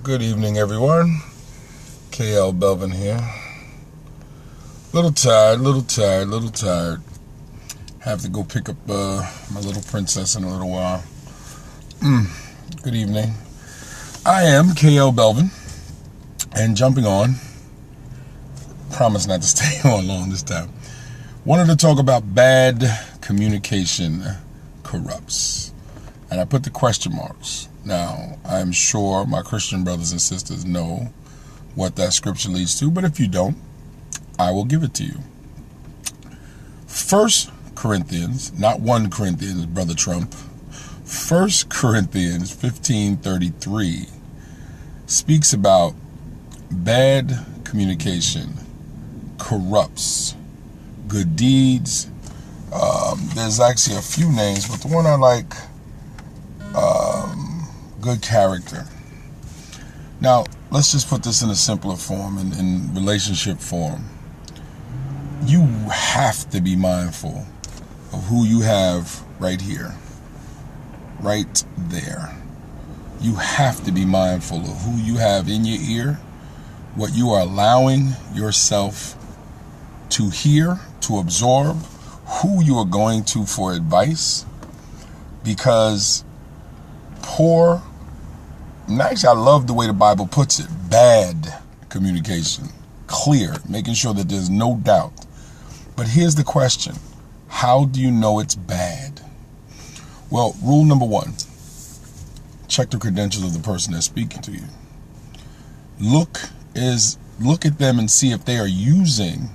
Good evening, everyone. KLBELVIN here. Little tired. Have to go pick up my little princess in a little while. Good evening. I am KLBELVIN, and jumping on. Promise not to stay on long this time. Wanted to talk about bad communication corrupts. And I put the question marks. Now, I'm sure my Christian brothers and sisters know what that scripture leads to, but if you don't, I will give it to you. 1 Corinthians, not 1 Corinthians, Brother Trump. 1 Corinthians 15:33 speaks about bad communication corrupts good deeds. There's actually a few names, but the one I like, good character. Now, let's just put this in a simpler form, in relationship form. You have to be mindful of who you have right here, right there. You have to be mindful of who you have in your ear, what you are allowing yourself to hear, to absorb, who you are going to for advice, because actually I love the way the Bible puts it, bad communication, clear, making sure that there's no doubt. But here's the question, how do you know it's bad? Well, rule number 1, check the credentials of the person that's speaking to you. Look at them and see if they are using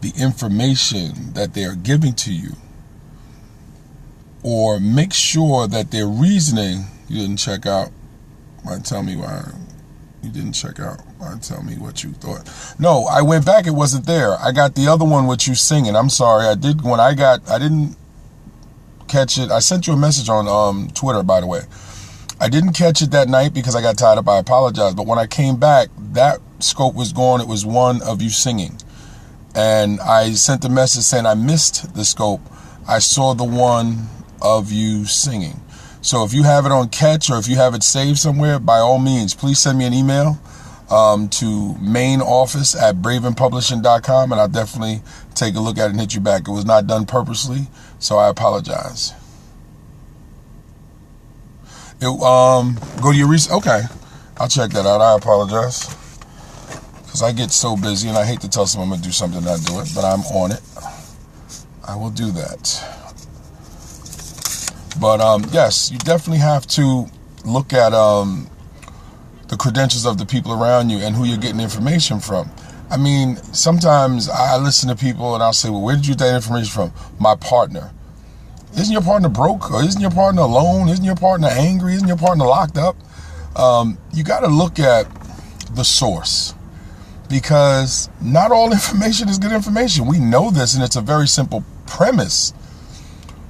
the information that they are giving to you, or make sure that their reasoning, you didn't check out. Why tell me why you didn't check out? Why tell me what you thought? No, I went back, it wasn't there. I got the other one with you singing. I'm sorry, I didn't catch it. I sent you a message on Twitter, by the way. I didn't catch it that night because I got tied up. I apologize. But when I came back, that scope was gone. It was one of you singing. And I sent a message saying I missed the scope. I saw the one of you singing. So if you have it on catch, or if you have it saved somewhere, by all means, please send me an email to mainoffice@bravenpublishing.com, and I'll definitely take a look at it and hit you back. It was not done purposely, so I apologize. Go to your okay, I'll check that out. I apologize, because I get so busy and I hate to tell someone I'm going to do something and not do it, but I'm on it. I will do that. But yes, you definitely have to look at the credentials of the people around you and who you're getting information from. I mean, sometimes I listen to people and I'll say, well, where did you get that information from? My partner. Isn't your partner broke? Or isn't your partner alone? Isn't your partner angry? Isn't your partner locked up? You got to look at the source, because not all information is good information. We know this, and it's a very simple premise.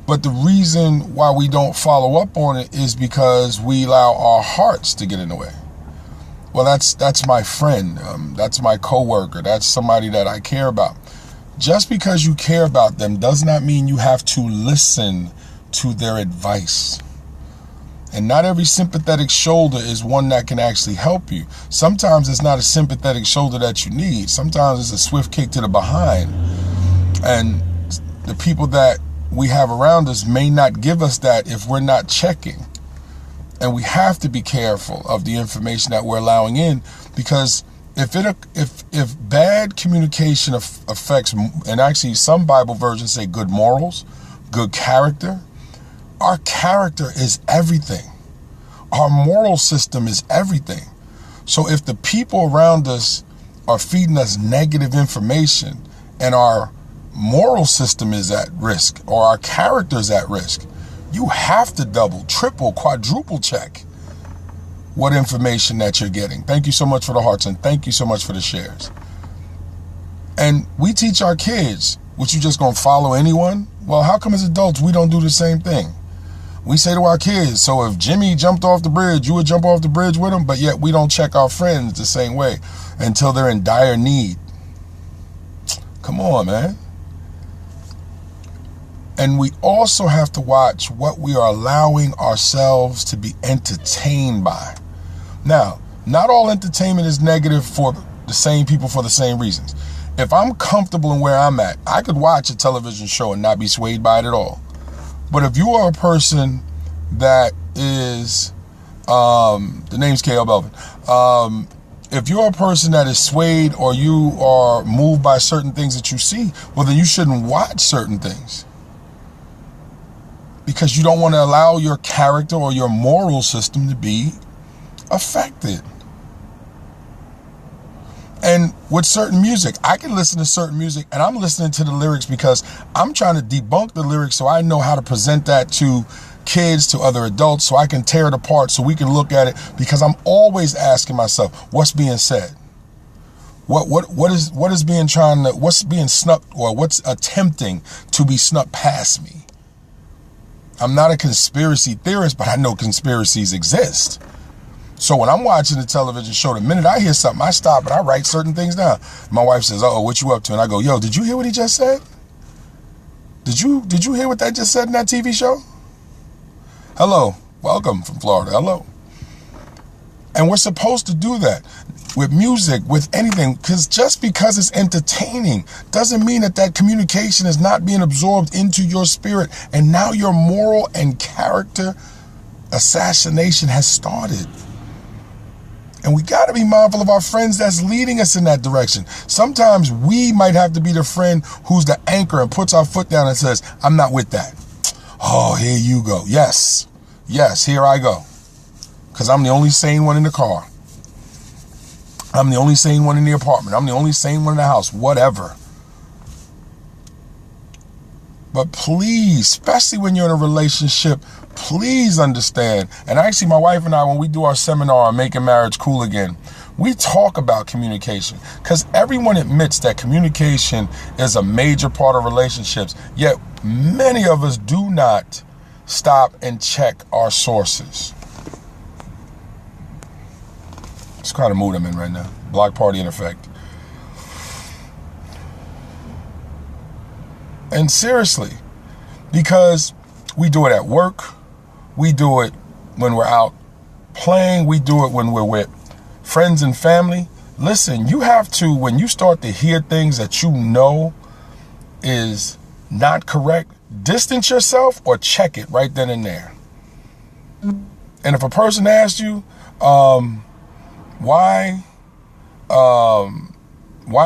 But the reason why we don't follow up on it is because we allow our hearts to get in the way. Well, that's my friend. That's my coworker. That's somebody that I care about. Just because you care about them does not mean you have to listen to their advice. And not every sympathetic shoulder is one that can actually help you. Sometimes it's not a sympathetic shoulder that you need. Sometimes it's a swift kick to the behind. And the people that we have around us may not give us that if we're not checking. And we have to be careful of the information that we're allowing in, because if bad communication affects, and actually some Bible versions say good morals, good character. Our character is everything. Our moral system is everything. So if the people around us are feeding us negative information, and our moral system is at risk, or our character is at risk, you have to double, triple, quadruple check what information that you're getting. Thank you so much for the hearts, and thank you so much for the shares. And we teach our kids, what, you just gonna follow anyone? Well, how come as adults we don't do the same thing? We say to our kids, so if Jimmy jumped off the bridge, you would jump off the bridge with him, but yet we don't check our friends the same way until they're in dire need. Come on, man. And we also have to watch what we are allowing ourselves to be entertained by. Now, not all entertainment is negative for the same people for the same reasons. If I'm comfortable in where I'm at, I could watch a television show and not be swayed by it at all. But if you are a person that is, the name's KLBELVIN, if you're a person that is swayed or you are moved by certain things that you see, well, then you shouldn't watch certain things. Because you don't want to allow your character or your moral system to be affected. And with certain music, I can listen to certain music and I'm listening to the lyrics because I'm trying to debunk the lyrics so I know how to present that to kids, to other adults, so I can tear it apart so we can look at it, because I'm always asking myself, what's being said? What's being snuck, or what's attempting to be snuck past me? I'm not a conspiracy theorist, but I know conspiracies exist. So when I'm watching a television show, the minute I hear something, I stop and I write certain things down. My wife says, "Uh-oh, what you up to?" And I go, "Yo, did you hear what he just said? Did you hear what that just said in that TV show? Hello, welcome from Florida, hello." And we're supposed to do that with music, with anything, because just because it's entertaining doesn't mean that that communication is not being absorbed into your spirit. And now your moral and character assassination has started. And we got to be mindful of our friends that's leading us in that direction. Sometimes we might have to be the friend who's the anchor and puts our foot down and says, "I'm not with that." Oh, here you go. Yes, here I go. Because I'm the only sane one in the car. I'm the only sane one in the apartment. I'm the only sane one in the house, whatever. But please, especially when you're in a relationship, please understand. And actually, my wife and I, when we do our seminar on Making Marriage Cool Again, we talk about communication, because everyone admits that communication is a major part of relationships. Yet many of us do not stop and check our sources. It's the kind of mood I'm in right now. Block party in effect. And seriously, because we do it at work, we do it when we're out playing, we do it when we're with friends and family. Listen, you have to, when you start to hear things that you know is not correct, distance yourself or check it right then and there. And if a person asks you, why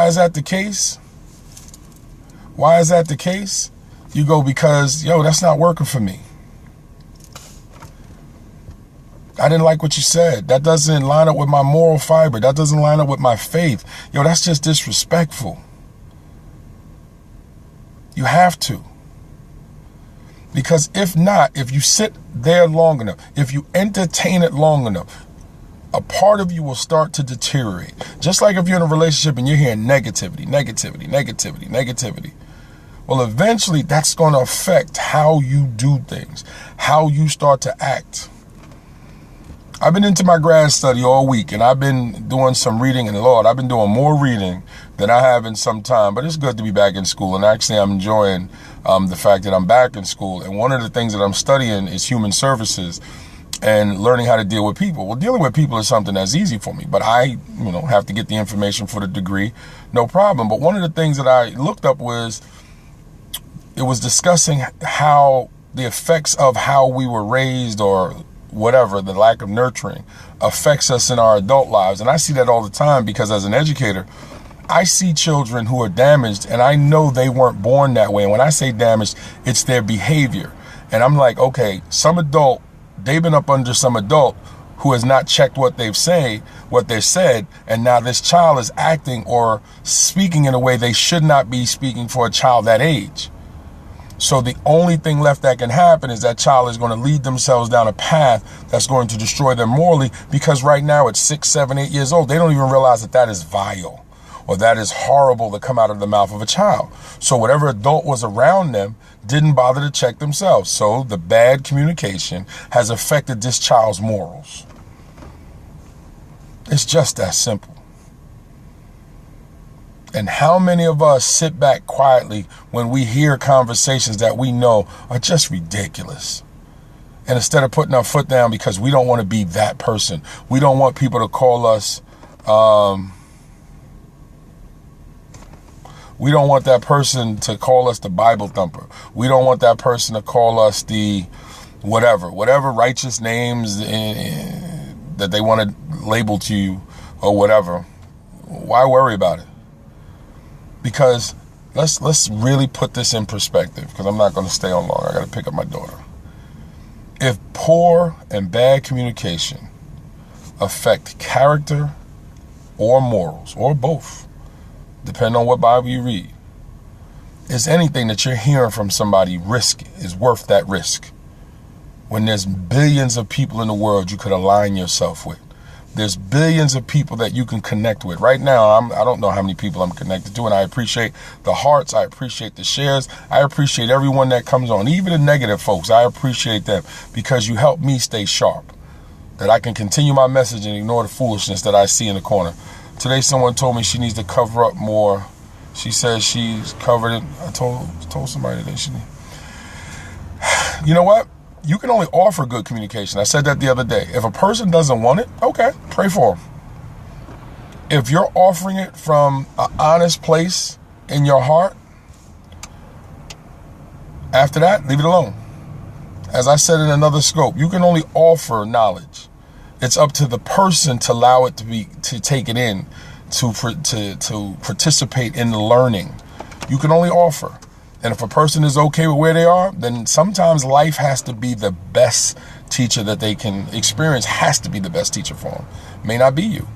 is that the case? Why is that the case? You go, because, yo, that's not working for me. I didn't like what you said. That doesn't line up with my moral fiber. That doesn't line up with my faith. Yo, that's just disrespectful. You have to. Because if not, if you sit there long enough, if you entertain it long enough, a part of you will start to deteriorate. Just like if you're in a relationship and you're hearing negativity. Well, eventually that's going to affect how you do things, how you start to act. I've been into my grad study all week, and I've been doing some reading, and Lord, I've been doing more reading than I have in some time, but it's good to be back in school. And actually I'm enjoying the fact that I'm back in school. And one of the things that I'm studying is human services and learning how to deal with people. Well, dealing with people is something that's easy for me, but I, have to get the information for the degree, no problem. But one of the things that I looked up was, it was discussing how the effects of how we were raised, or whatever, the lack of nurturing, affects us in our adult lives. And I see that all the time, because as an educator, I see children who are damaged, and I know they weren't born that way. And when I say damaged, it's their behavior. And I'm like, okay, they've been up under some adult who has not checked what they said, and now this child is acting or speaking in a way they should not be speaking for a child that age. So the only thing left that can happen is that child is going to lead themselves down a path that's going to destroy them morally, because right now at 6, 7, 8 years old, they don't even realize that that is vile or that is horrible to come out of the mouth of a child. So whatever adult was around them didn't bother to check themselves. So the bad communication has affected this child's morals. It's just that simple. And how many of us sit back quietly when we hear conversations that we know are just ridiculous? And instead of putting our foot down because we don't want to be that person, we don't want people to call us, we don't want that person to call us the Bible thumper. We don't want that person to call us the whatever righteous names that they want to label to you or whatever. Why worry about it? Because let's really put this in perspective, because I'm not going to stay on long. I got to pick up my daughter. If poor and bad communication affect character or morals, or both, depending on what Bible you read, is anything that you're hearing from somebody is worth that risk? When there's billions of people in the world you could align yourself with. There's billions of people that you can connect with. Right now, I don't know how many people I'm connected to, and I appreciate the hearts, I appreciate the shares, I appreciate everyone that comes on, even the negative folks. I appreciate them because you help me stay sharp, that I can continue my message and ignore the foolishness that I see in the corner. Today, someone told me she needs to cover up more. She says she's covered it. I told somebody that she. You know what? You can only offer good communication. I said that the other day. If a person doesn't want it, okay, pray for them. If you're offering it from an honest place in your heart, after that, leave it alone. As I said in another scope, you can only offer knowledge. It's up to the person to allow it to take it in, to participate in the learning. You can only offer. And if a person is okay with where they are, then sometimes life has to be the best teacher that they can experience, has to be the best teacher for them. May not be you.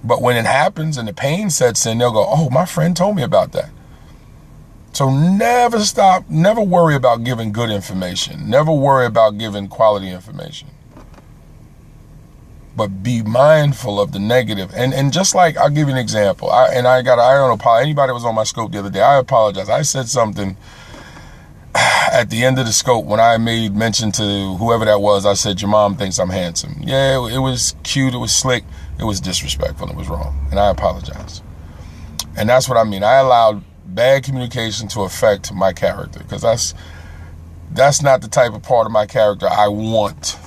But when it happens and the pain sets in, they'll go, oh, my friend told me about that. So never worry about giving good information. Never worry about giving quality information. But be mindful of the negative. And just like, I'll give you an example. I don't apologize. Anybody that was on my scope the other day, I apologize. I said something at the end of the scope when I made mention to whoever that was. I said, your mom thinks I'm handsome. Yeah, it was cute. It was slick. It was disrespectful. It was wrong. And I apologize. And that's what I mean. I allowed bad communication to affect my character, because that's not the type of part of my character I want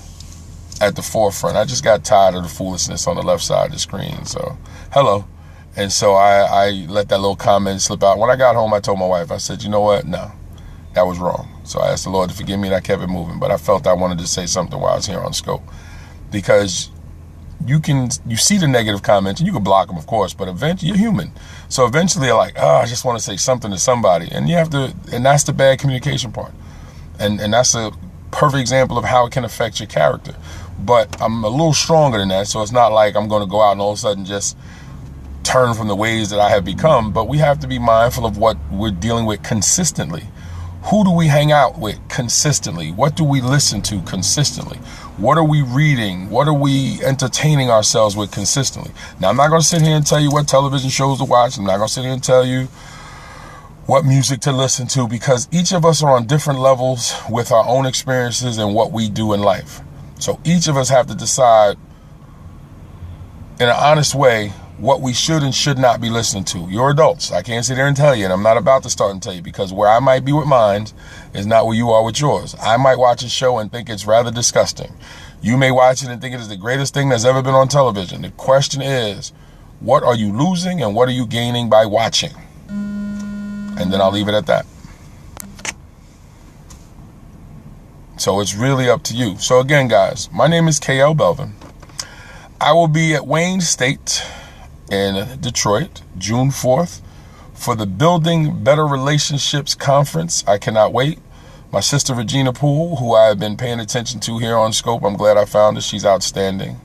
at the forefront. I just got tired of the foolishness on the left side of the screen. So, hello. And so I let that little comment slip out. When I got home, I told my wife, I said, you know what? No, that was wrong. So I asked the Lord to forgive me, and I kept it moving. But I felt I wanted to say something while I was here on scope, because you see the negative comments, and you can block them, of course, but eventually you're human. So eventually you're like, I just want to say something to somebody. And you have to, and that's the bad communication part. And that's a perfect example of how it can affect your character. But I'm a little stronger than that, so it's not like I'm going to go out and all of a sudden just turn from the ways that I have become. But we have to be mindful of what we're dealing with consistently. Who do we hang out with consistently? What do we listen to consistently? What are we reading? What are we entertaining ourselves with consistently? Now, I'm not going to sit here and tell you what television shows to watch. I'm not going to sit here and tell you what music to listen to, because each of us are on different levels with our own experiences and what we do in life. So each of us have to decide in an honest way what we should and should not be listening to. You're adults. I can't sit there and tell you, and I'm not about to start and tell you, because where I might be with mine is not where you are with yours. I might watch a show and think it's rather disgusting. You may watch it and think it is the greatest thing that's ever been on television. The question is, what are you losing and what are you gaining by watching? And then I'll leave it at that. So it's really up to you. So again, guys, my name is KLBELVIN. I will be at Wayne State in Detroit, June 4th, for the Building Better Relationships Conference. I cannot wait. My sister, Regina Poole, who I have been paying attention to here on Scope, I'm glad I found her. She's outstanding.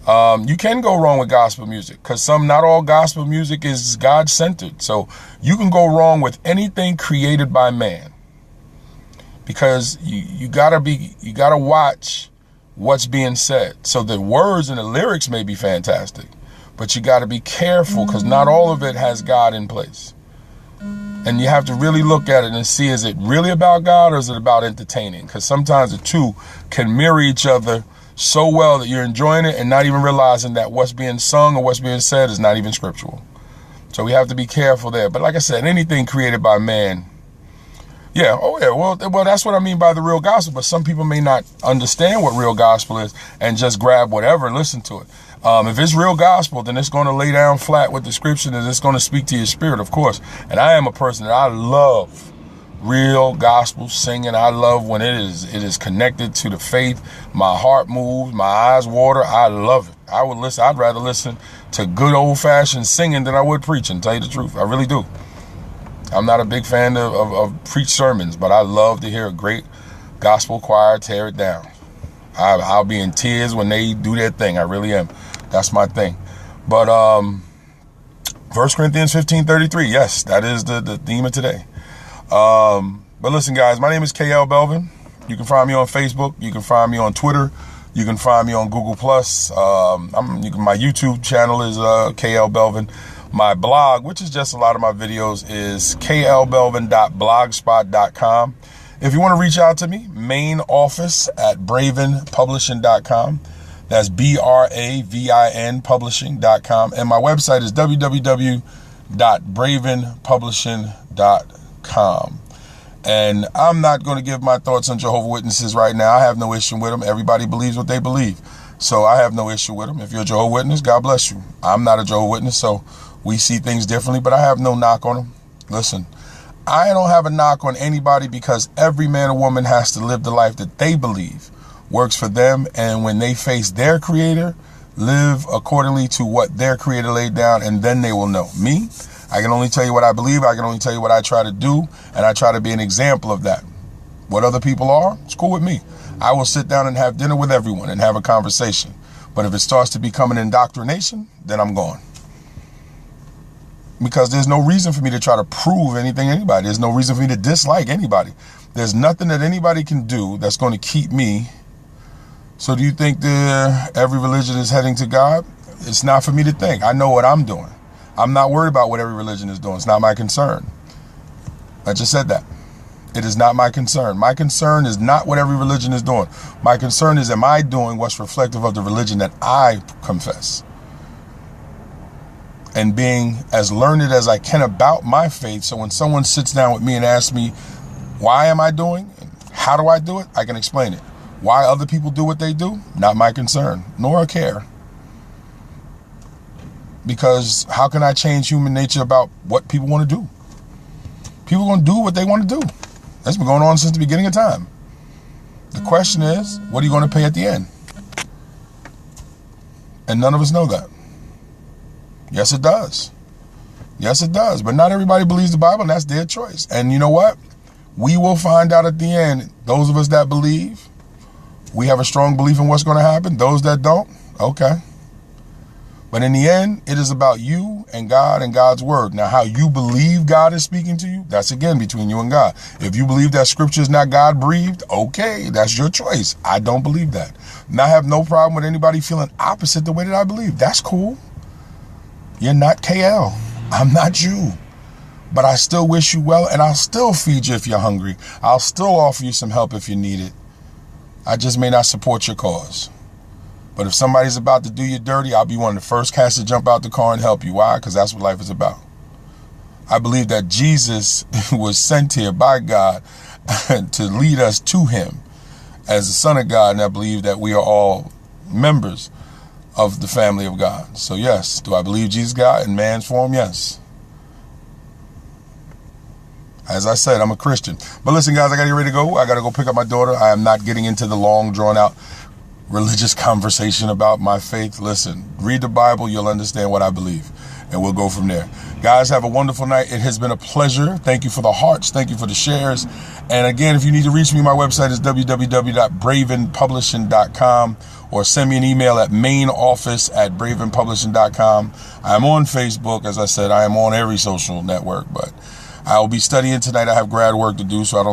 You can go wrong with gospel music, because not all gospel music is God-centered. So you can go wrong with anything created by man. Because you gotta watch what's being said. So the words and the lyrics may be fantastic, but you gotta be careful, because not all of it has God in place. And you have to really look at it and see, is it really about God or is it about entertaining? Because sometimes the two can mirror each other so well that you're enjoying it and not even realizing that what's being sung or what's being said is not even scriptural. So we have to be careful there. But like I said, anything created by man Yeah, oh yeah, well, that's what I mean by the real gospel, but some people may not understand what real gospel is and just grab whatever and listen to it. If it's real gospel, then it's going to lay down flat with the scripture and it's going to speak to your spirit, of course. And I am a person that I love real gospel singing. I love when it is connected to the faith. My heart moves, my eyes water. I love it. I would listen. I'd rather listen to good old fashioned singing than I would preaching, tell you the truth. I really do. I'm not a big fan of preach sermons, but I love to hear a great gospel choir tear it down. I'll be in tears when they do their thing. I really am. That's my thing. But 1 Corinthians 15:33, yes, that is the theme of today. But listen, guys, my name is KLBELVIN. You can find me on Facebook. You can find me on Twitter. You can find me on Google+. My YouTube channel is KLBELVIN. My blog, which is just a lot of my videos, is klbelvin.blogspot.com. If you want to reach out to me, main office at bravenpublishing.com. That's BRAVIN publishing.com. And my website is www.bravenpublishing.com. And I'm not going to give my thoughts on Jehovah's Witnesses right now. I have no issue with them. Everybody believes what they believe. So I have no issue with them. If you're a Jehovah's Witness, God bless you. I'm not a Jehovah's Witness, so we see things differently, but I have no knock on them. Listen, I don't have a knock on anybody because every man or woman has to live the life that they believe works for them. And when they face their creator, live accordingly to what their creator laid down, and then they will know. Me, I can only tell you what I believe. I can only tell you what I try to do, and I try to be an example of that. What other people are, it's cool with me. I will sit down and have dinner with everyone and have a conversation. But if it starts to become an indoctrination, then I'm gone. Because there's no reason for me to try to prove anything to anybody. There's no reason for me to dislike anybody. There's nothing that anybody can do that's going to keep me. So do you think that every religion is heading to God? It's not for me to think. I know what I'm doing. I'm not worried about what every religion is doing. It's not my concern. I just said that. It is not my concern. My concern is not what every religion is doing. My concern is, am I doing what's reflective of the religion that I confess? And being as learned as I can about my faith, so when someone sits down with me and asks me, why am I doing? How do I do it? I can explain it. Why other people do what they do? Not my concern, nor a care. Because how can I change human nature about what people want to do? People are going to do what they want to do. That's been going on since the beginning of time. The question is, what are you going to pay at the end? And none of us know that. Yes, it does. Yes, it does. But not everybody believes the Bible, and that's their choice. And you know what? We will find out at the end. Those of us that believe, we have a strong belief in what's going to happen. Those that don't, okay. But in the end, it is about you and God and God's word. Now, how you believe God is speaking to you, that's again between you and God. If you believe that scripture is not God breathed, okay, that's your choice. I don't believe that. And I have no problem with anybody feeling opposite the way that I believe. That's cool. You're not KL. I'm not you. But I still wish you well, and I'll still feed you if you're hungry. I'll still offer you some help if you need it. I just may not support your cause. But if somebody's about to do you dirty, I'll be one of the first cats to jump out the car and help you. Why? Because that's what life is about. I believe that Jesus was sent here by God to lead us to him as the Son of God, and I believe that we are all members of the family of God. So yes, do I believe Jesus God in man's form? Yes. As I said, I'm a Christian. But listen, guys, I got to get ready to go. I got to go pick up my daughter. I am not getting into the long, drawn-out religious conversation about my faith. Listen, read the Bible. You'll understand what I believe, and we'll go from there. Guys, have a wonderful night. It has been a pleasure. Thank you for the hearts. Thank you for the shares. And again, if you need to reach me, my website is www.bravenpublishing.com, or send me an email at mainoffice@bravenpublishing.com. I'm on Facebook. As I said, I am on every social network, but I will be studying tonight. I have grad work to do, so I don't